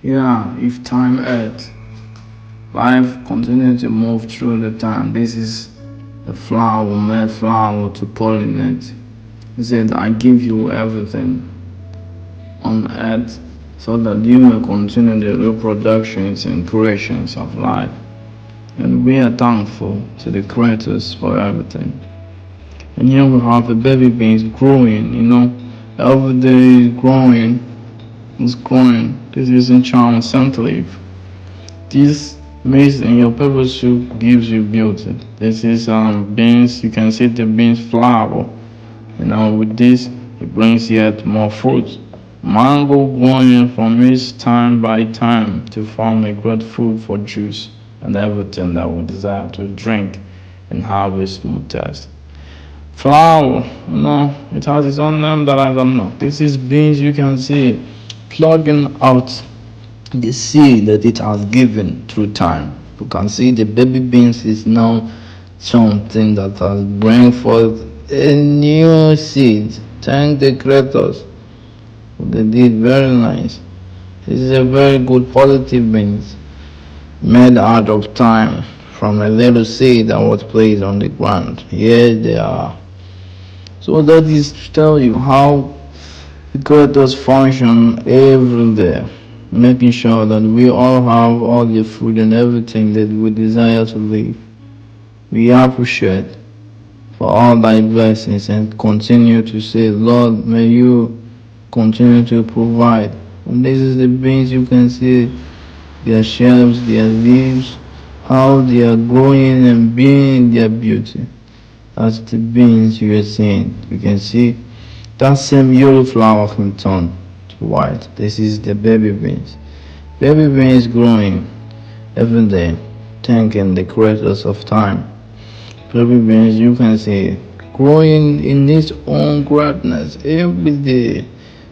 Yeah, if time Earth, life continues to move through the time. This is the flower, made flower to pollinate. He said, I give you everything on earth so that you may continue the reproductions and creations of life. And we are thankful to the creators for everything. And here we have the baby beans growing. Every day is growing. This is in charm scent leaf. This maize in your pepper soup gives you beauty. This is beans, you can see the beans flower. With this, it brings yet more fruit. Mango growing from its time by time to form a great food for juice and everything that we desire to drink and have a smooth taste. Flower, it has its own name that I don't know. This is beans you can see plugging out the seed that it has given through time. You can see the baby beans is now something that has bring forth a new seed. Thank the creators. They did very nice. This is a very good positive beans made out of time from a little seed that was placed on the ground. Here they are. So that is to tell you how the creators function every day, making sure that we all have all the food and everything that we desire to live. We appreciate for all thy blessings and continue to say, Lord, may you continue to provide. And this is the beans you can see their shells, their leaves, how they are growing and being their beauty. That's the beans you are seeing. You can see that same yellow flower from turn to white. This is the baby beans. Baby beans growing every day, thanking the creators of time. Baby beans you can see growing in its own greatness every day,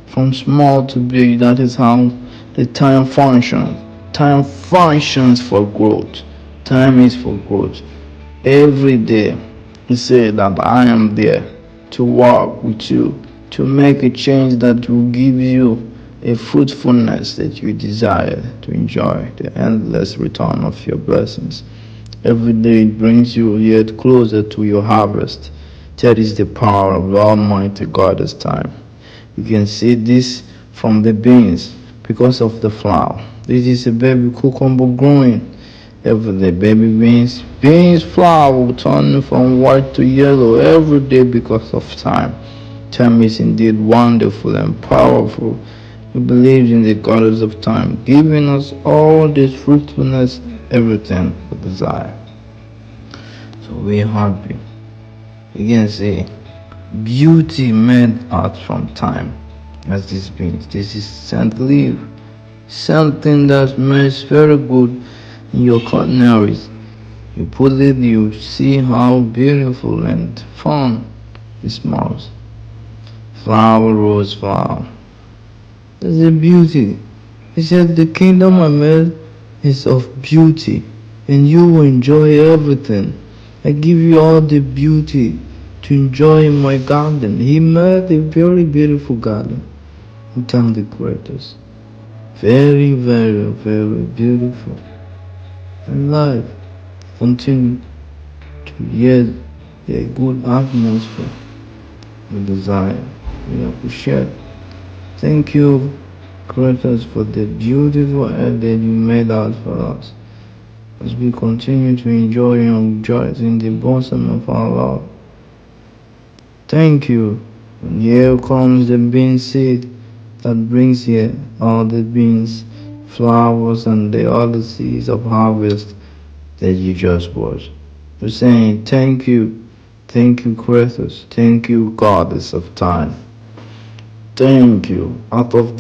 from small to big. That is how the time functions. Time functions for growth. Time is for growth. Every day, he said that I am there to work with you, to make a change that will give you a fruitfulness that you desire to enjoy the endless return of your blessings. Every day it brings you yet closer to your harvest. That is the power of the Almighty God this time. You can see this from the beans because of the flower. This is a baby cucumber growing every day. Baby beans flower will turn from white to yellow every day because of time. Time is indeed wonderful and powerful. We believe in the goddess of time, giving us all this fruitfulness, everything we desire. So we're happy. You can see beauty made out from time as this beans. This is scent leaf, something that smells very good in your cutleries. You put it, you see how beautiful and fun it smells. Flower, rose flower. That's a beauty. He said the kingdom I made is of beauty, and you will enjoy everything. I give you all the beauty to enjoy in my garden. He made a very beautiful garden. We thank the creators. Very, very, very beautiful. And life continue to yet a good atmosphere we desire. We appreciate. Thank you, creators, for the beautiful earth that you made out for us. As we continue to enjoy and rejoice in the bosom of our Lord. Thank you. And here comes the bean seed that brings here all the beans, flowers, and the other seeds of harvest that you just bought. We're saying thank you, creators, thank you, goddess of time. Thank you. Out of